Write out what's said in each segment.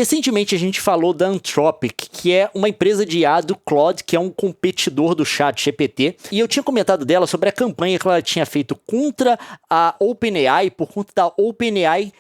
Recentemente a gente falou da Anthropic, que é uma empresa de IA do Claude, que é um competidor do ChatGPT, e eu tinha comentado dela sobre a campanha que ela tinha feito contra a OpenAI, por conta da OpenAI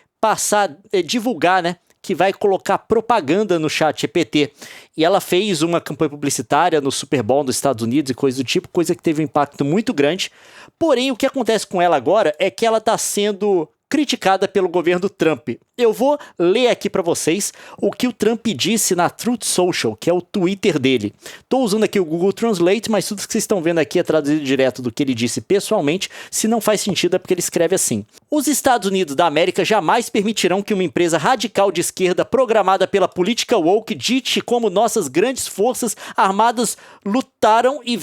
divulgar, né, que vai colocar propaganda no ChatGPT. E ela fez uma campanha publicitária no Super Bowl dos Estados Unidos e coisa do tipo, coisa que teve um impacto muito grande. Porém, o que acontece com ela agora é que ela está sendo criticada pelo governo Trump. Eu vou ler aqui para vocês o que o Trump disse na Truth Social, que é o Twitter dele. Estou usando aqui o Google Translate, mas tudo que vocês estão vendo aqui é traduzido direto do que ele disse pessoalmente. Se não faz sentido é porque ele escreve assim: os Estados Unidos da América jamais permitirão que uma empresa radical de esquerda programada pela política woke dite como nossas grandes forças armadas lutarão e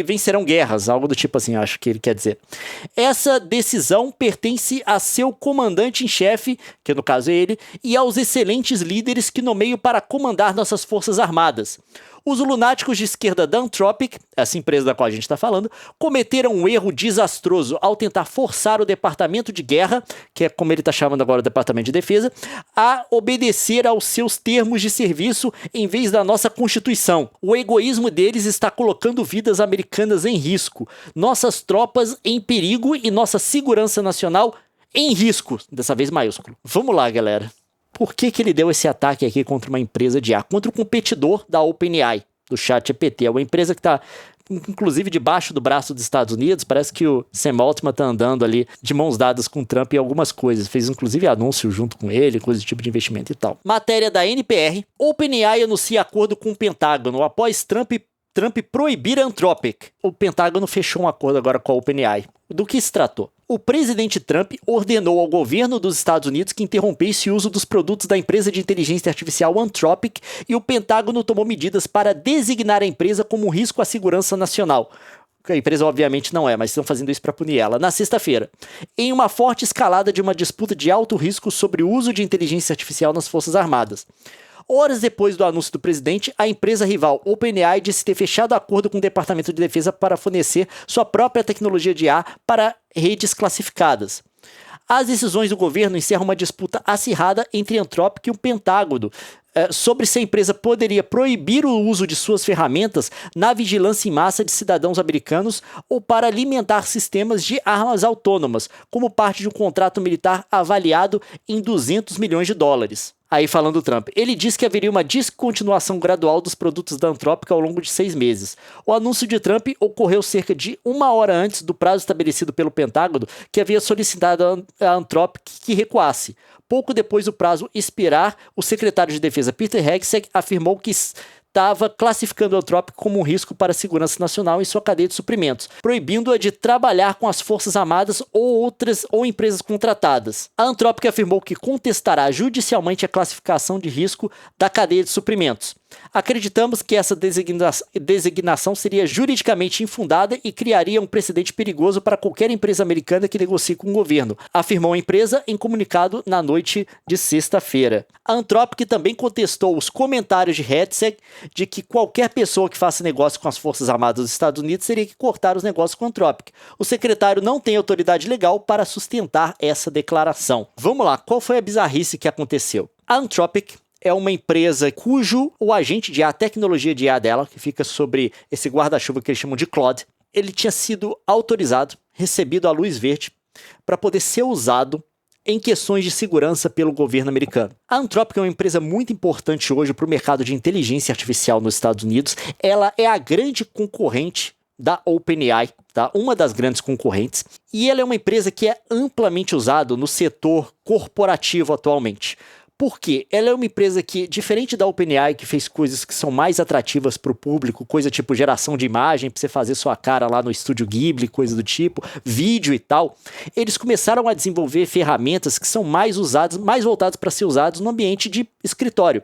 vencerão guerras, algo do tipo assim, acho que ele quer dizer. Essa decisão pertence a seu comandante em chefe, que no caso é ele, e aos excelentes líderes que nomeio para comandar nossas forças armadas. Os lunáticos de esquerda da Anthropic, essa empresa da qual a gente está falando, cometeram um erro desastroso ao tentar forçar o Departamento de Guerra, que é como ele está chamando agora o Departamento de Defesa, a obedecer aos seus termos de serviço em vez da nossa Constituição. O egoísmo deles está colocando vidas americanas em risco, nossas tropas em perigo e nossa segurança nacional em risco, dessa vez maiúsculo. Vamos lá, galera. Por que ele deu esse ataque aqui contra uma empresa de IA? Contra o competidor da OpenAI, do ChatGPT. É uma empresa que está, inclusive, debaixo do braço dos Estados Unidos. Parece que o Sam Altman está andando ali de mãos dadas com o Trump em algumas coisas. Fez, inclusive, anúncio junto com ele, coisa do tipo de investimento e tal. Matéria da NPR. OpenAI anuncia acordo com o Pentágono após Trump proibir a Anthropic. O Pentágono fechou um acordo agora com a OpenAI. Do que se tratou? O presidente Trump ordenou ao governo dos Estados Unidos que interrompesse o uso dos produtos da empresa de inteligência artificial Anthropic e o Pentágono tomou medidas para designar a empresa como um risco à segurança nacional. A empresa obviamente não é, mas estão fazendo isso para punir ela. Na sexta-feira, em uma forte escalada de uma disputa de alto risco sobre o uso de inteligência artificial nas Forças Armadas. Horas depois do anúncio do presidente, a empresa rival OpenAI disse ter fechado acordo com o Departamento de Defesa para fornecer sua própria tecnologia de IA para redes classificadas. As decisões do governo encerram uma disputa acirrada entre a Anthropic e o Pentágono sobre se a empresa poderia proibir o uso de suas ferramentas na vigilância em massa de cidadãos americanos ou para alimentar sistemas de armas autônomas, como parte de um contrato militar avaliado em $200 milhões. Aí falando do Trump, ele disse que haveria uma descontinuação gradual dos produtos da Anthropic ao longo de 6 meses. O anúncio de Trump ocorreu cerca de 1 hora antes do prazo estabelecido pelo Pentágono, que havia solicitado a Anthropic que recuasse. Pouco depois do prazo expirar, o secretário de Defesa Peter Hegseth afirmou que estava classificando a Anthropic como um risco para a segurança nacional em sua cadeia de suprimentos, proibindo-a de trabalhar com as Forças Armadas ou empresas contratadas. A Anthropic afirmou que contestará judicialmente a classificação de risco da cadeia de suprimentos. Acreditamos que essa designação seria juridicamente infundada e criaria um precedente perigoso para qualquer empresa americana que negocie com o governo, afirmou a empresa em comunicado na noite de sexta-feira. A Anthropic também contestou os comentários de Hegseth de que qualquer pessoa que faça negócio com as Forças Armadas dos Estados Unidos teria que cortar os negócios com a Anthropic. O secretário não tem autoridade legal para sustentar essa declaração. Vamos lá, qual foi a bizarrice que aconteceu? A Anthropic é uma empresa cujo o agente de IA, a tecnologia de IA dela, que fica sobre esse guarda-chuva que eles chamam de Claude, ele tinha sido autorizado, recebido a luz verde, para poder ser usado em questões de segurança pelo governo americano. A Anthropic é uma empresa muito importante hoje para o mercado de inteligência artificial nos Estados Unidos. Ela é a grande concorrente da OpenAI, tá? Uma das grandes concorrentes, e ela é uma empresa que é amplamente usada no setor corporativo atualmente. Por quê? Ela é uma empresa que, diferente da OpenAI, que fez coisas que são mais atrativas para o público, coisa tipo geração de imagem, para você fazer sua cara lá no estúdio Ghibli, coisa do tipo, vídeo e tal, eles começaram a desenvolver ferramentas que são mais usadas, mais voltadas para ser usadas no ambiente de escritório.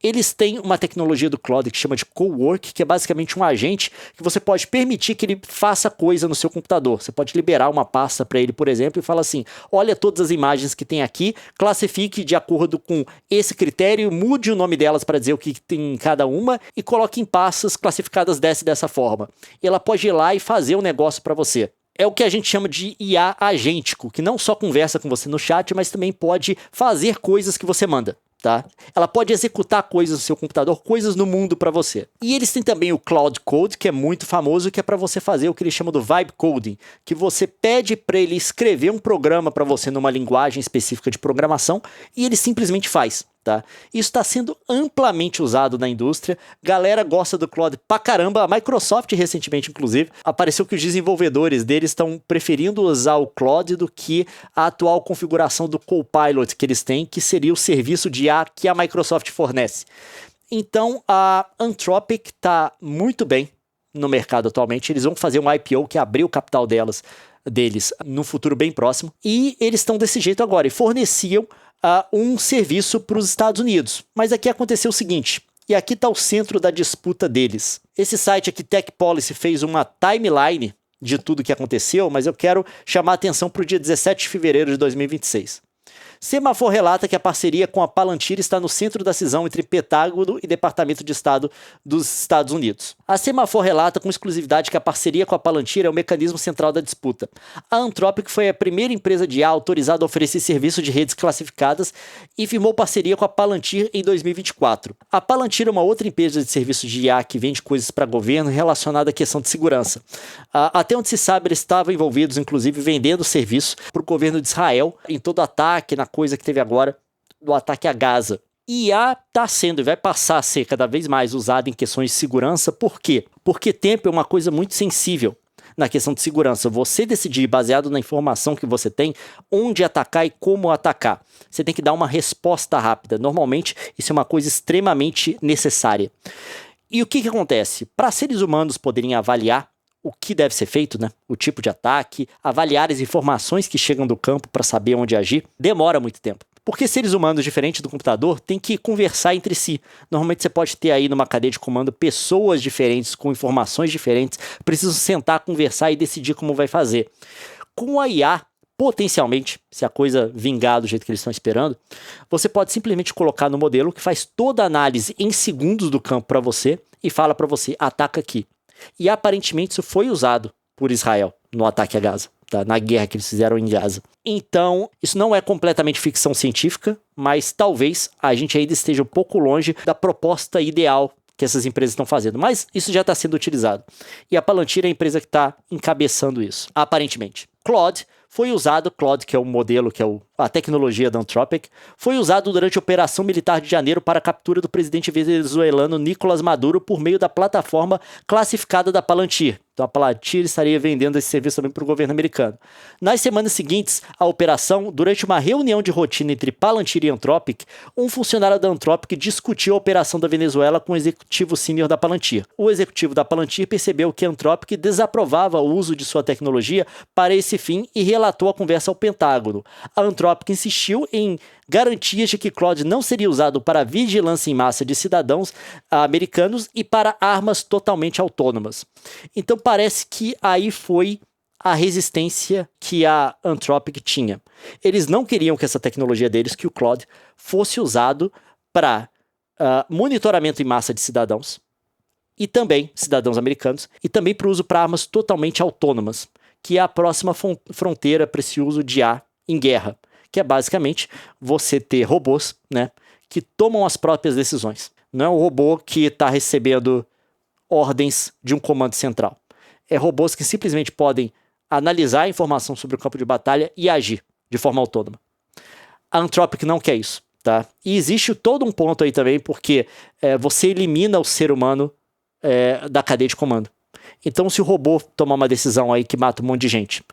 Eles têm uma tecnologia do Claude que chama de Cowork, que é basicamente um agente que você pode permitir que ele faça coisa no seu computador. Você pode liberar uma pasta para ele, por exemplo, e fala assim, olha todas as imagens que tem aqui, classifique de acordo com esse critério, mude o nome delas para dizer o que tem em cada uma e coloque em pastas classificadas dessa forma. E ela pode ir lá e fazer um negócio para você. É o que a gente chama de IA agêntico, que não só conversa com você no chat, mas também pode fazer coisas que você manda. tá? Ela pode executar coisas no seu computador, coisas no mundo para você. E eles têm também o Cloud Code, que é muito famoso, que é para você fazer o que eles chamam do vibe coding, que você pede para ele escrever um programa para você numa linguagem específica de programação e ele simplesmente faz. Tá? Isso está sendo amplamente usado na indústria, galera gosta do Claude pra caramba, a Microsoft recentemente inclusive, apareceu que os desenvolvedores deles estão preferindo usar o Claude do que a atual configuração do Copilot que eles têm, que seria o serviço de IA que a Microsoft fornece. Então a Anthropic está muito bem no mercado atualmente, eles vão fazer um IPO que abriu o capital deles no futuro bem próximo, e eles estão desse jeito agora, e forneciam um serviço para os Estados Unidos. Mas aqui aconteceu o seguinte, e aqui está o centro da disputa deles. Esse site aqui, Tech Policy, fez uma timeline de tudo que aconteceu, mas eu quero chamar a atenção para o dia 17 de fevereiro de 2026. Semafor relata que a parceria com a Palantir está no centro da cisão entre Pentágono e Departamento de Estado dos Estados Unidos. A Semafor relata com exclusividade que a parceria com a Palantir é o mecanismo central da disputa. A Anthropic foi a primeira empresa de IA autorizada a oferecer serviço de redes classificadas e firmou parceria com a Palantir em 2024. A Palantir é uma outra empresa de serviço de IA que vende coisas para governo relacionada à questão de segurança. Até onde se sabe, eles estavam envolvidos, inclusive, vendendo serviço para o governo de Israel em todo ataque, na coisa que teve agora do ataque a Gaza. IA está sendo e vai passar a ser cada vez mais usado em questões de segurança. Por quê? Porque tempo é uma coisa muito sensível na questão de segurança. Você decidir, baseado na informação que você tem, onde atacar e como atacar. Você tem que dar uma resposta rápida. Normalmente, isso é uma coisa extremamente necessária. E o que acontece? Para seres humanos poderem avaliar o que deve ser feito, né? O tipo de ataque, avaliar as informações que chegam do campo para saber onde agir, demora muito tempo. Porque seres humanos, diferente do computador, têm que conversar entre si. Normalmente você pode ter aí numa cadeia de comando pessoas diferentes, com informações diferentes, precisam sentar, conversar e decidir como vai fazer. Com a IA, potencialmente, se a coisa vingar do jeito que eles estão esperando, você pode simplesmente colocar no modelo que faz toda a análise em segundos do campo para você e fala para você, ataca aqui. E aparentemente isso foi usado por Israel no ataque a Gaza, tá? Na guerra que eles fizeram em Gaza. Então, isso não é completamente ficção científica, mas talvez a gente ainda esteja um pouco longe da proposta ideal que essas empresas estão fazendo. Mas isso já está sendo utilizado. E a Palantir é a empresa que está encabeçando isso, aparentemente. Claude foi usado, Claude, que é o modelo, que é a tecnologia da Anthropic, foi usado durante a Operação Militar de Janeiro para a captura do presidente venezuelano Nicolás Maduro por meio da plataforma classificada da Palantir. Então a Palantir estaria vendendo esse serviço também para o governo americano. Nas semanas seguintes à operação, durante uma reunião de rotina entre Palantir e Anthropic, um funcionário da Anthropic discutiu a operação da Venezuela com o executivo sênior da Palantir. O executivo da Palantir percebeu que a Anthropic desaprovava o uso de sua tecnologia para esse fim e relatou a conversa ao Pentágono. A Anthropic insistiu em garantias de que Claude não seria usado para vigilância em massa de cidadãos americanos e para armas totalmente autônomas. Então parece que aí foi a resistência que a Anthropic tinha. Eles não queriam que essa tecnologia deles, que o Claude, fosse usado para monitoramento em massa de cidadãos, e também cidadãos americanos, e também para o uso para armas totalmente autônomas, que é a próxima fronteira para esse uso de IA em guerra, que é basicamente você ter robôs, né, que tomam as próprias decisões. Não é um robô que está recebendo ordens de um comando central. É robôs que simplesmente podem analisar a informação sobre o campo de batalha e agir de forma autônoma. A Anthropic não quer isso, tá? E existe todo um ponto aí também, porque você elimina o ser humano da cadeia de comando. Então, se o robô tomar uma decisão aí que mata um monte de gente,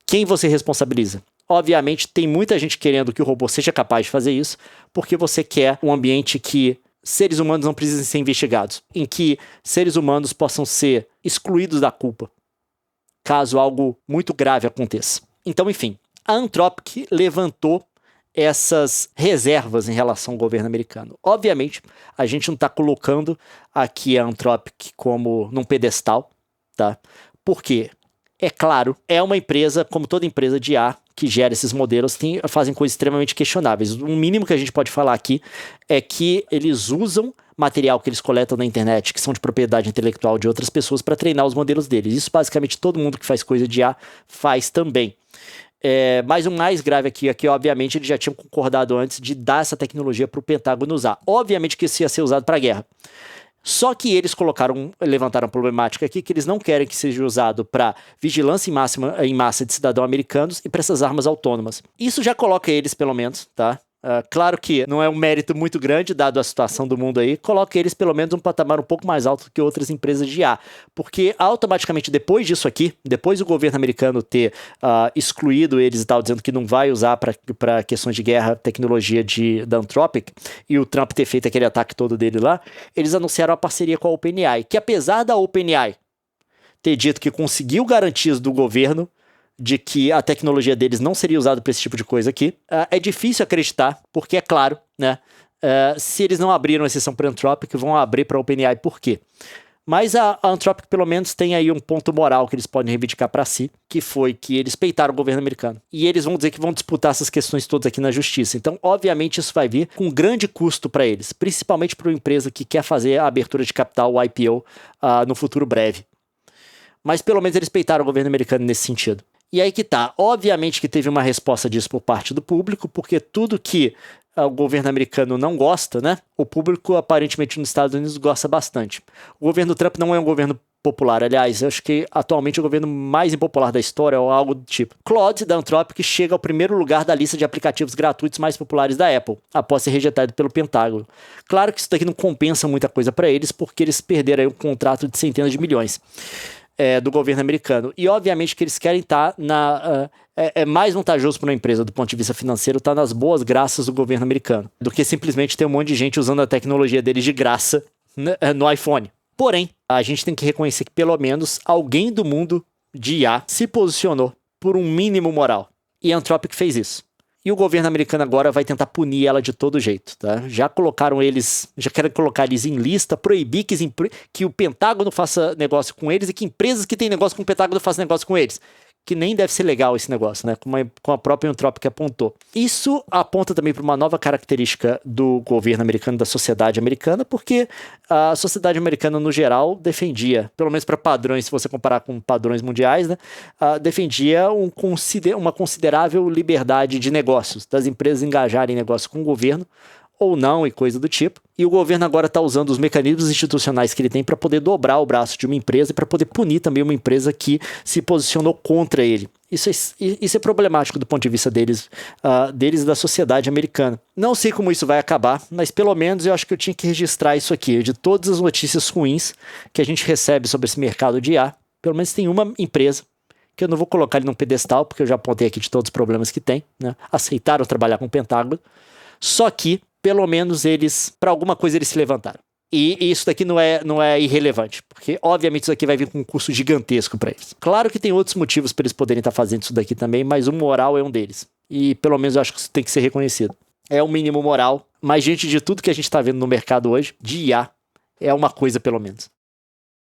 quem você responsabiliza? Obviamente, tem muita gente querendo que o robô seja capaz de fazer isso, porque você quer um ambiente que seres humanos não precisem ser investigados, em que seres humanos possam ser excluídos da culpa, caso algo muito grave aconteça. Então, enfim, a Anthropic levantou essas reservas em relação ao governo americano. Obviamente, a gente não está colocando aqui a Anthropic como num pedestal, tá? Porque, é claro, é uma empresa, como toda empresa de IA, que gera esses modelos, fazem coisas extremamente questionáveis. O mínimo que a gente pode falar aqui é que eles usam material que eles coletam na internet, que são de propriedade intelectual de outras pessoas, para treinar os modelos deles. Isso basicamente todo mundo que faz coisa de IA faz também. Mas o mais grave aqui, obviamente, eles já tinham concordado antes de dar essa tecnologia para o Pentágono usar. Obviamente que isso ia ser usado para guerra. Só que eles levantaram a problemática aqui que eles não querem que seja usado para vigilância em massa de cidadãos americanos e para essas armas autônomas. Isso já coloca eles, pelo menos, tá? Claro que não é um mérito muito grande, dado a situação do mundo aí, coloca eles pelo menos um patamar um pouco mais alto que outras empresas de IA, porque automaticamente depois disso aqui, depois do governo americano ter excluído eles e tal, dizendo que não vai usar para questões de guerra tecnologia da Anthropic, e o Trump ter feito aquele ataque todo dele lá, eles anunciaram a parceria com a OpenAI, que apesar da OpenAI ter dito que conseguiu garantias do governo de que a tecnologia deles não seria usada para esse tipo de coisa aqui. É difícil acreditar, porque é claro, né? Se eles não abriram exceção para a Anthropic, vão abrir para a OpenAI. Por quê? Mas a Anthropic, pelo menos, tem aí um ponto moral que eles podem reivindicar para si, que foi que eles peitaram o governo americano. E eles vão dizer que vão disputar essas questões todas aqui na justiça. Então, obviamente, isso vai vir com um grande custo para eles, principalmente para uma empresa que quer fazer a abertura de capital, o IPO, no futuro breve. Mas, pelo menos, eles peitaram o governo americano nesse sentido. E aí que tá, obviamente que teve uma resposta disso por parte do público, porque tudo que o governo americano não gosta, né? O público aparentemente nos Estados Unidos gosta bastante. O governo Trump não é um governo popular, aliás, eu acho que atualmente é o governo mais impopular da história ou algo do tipo. Claude, da Anthropic, chega ao primeiro lugar da lista de aplicativos gratuitos mais populares da Apple, após ser rejeitado pelo Pentágono. Claro que isso daqui não compensa muita coisa para eles, porque eles perderam aí um contrato de centenas de milhões. Do governo americano. E obviamente que eles querem estar é mais vantajoso para uma empresa do ponto de vista financeiro estar nas boas graças do governo americano, do que simplesmente ter um monte de gente usando a tecnologia deles de graça no iPhone. Porém, a gente tem que reconhecer que pelo menos alguém do mundo de IA se posicionou por um mínimo moral. E a Anthropic fez isso. E o governo americano agora vai tentar punir ela de todo jeito, tá? Já querem colocar eles em lista, proibir que o Pentágono faça negócio com eles e que empresas que têm negócio com o Pentágono façam negócio com eles. Que nem deve ser legal esse negócio, né? Como a própria Anthropic apontou. Isso aponta também para uma nova característica do governo americano, da sociedade americana, porque a sociedade americana, no geral, defendia, pelo menos para padrões, se você comparar com padrões mundiais, né? Defendia uma considerável liberdade de negócios, das empresas engajarem em negócio com o governo, ou não, e coisa do tipo. E o governo agora está usando os mecanismos institucionais que ele tem para poder dobrar o braço de uma empresa e para poder punir também uma empresa que se posicionou contra ele. Isso é problemático do ponto de vista deles e da sociedade americana. Não sei como isso vai acabar, mas pelo menos eu acho que eu tinha que registrar isso aqui. De todas as notícias ruins que a gente recebe sobre esse mercado de IA, pelo menos tem uma empresa que eu não vou colocar ele num pedestal, porque eu já apontei aqui de todos os problemas que tem, né? Aceitaram trabalhar com o Pentágono. Só que pelo menos para alguma coisa eles se levantaram. E isso daqui não é irrelevante, porque obviamente isso aqui vai vir com um custo gigantesco para eles. Claro que tem outros motivos para eles poderem estar fazendo isso daqui também, mas o moral é um deles. E pelo menos eu acho que isso tem que ser reconhecido. É o mínimo moral, mas diante de tudo que a gente está vendo no mercado hoje, de IA, é uma coisa pelo menos.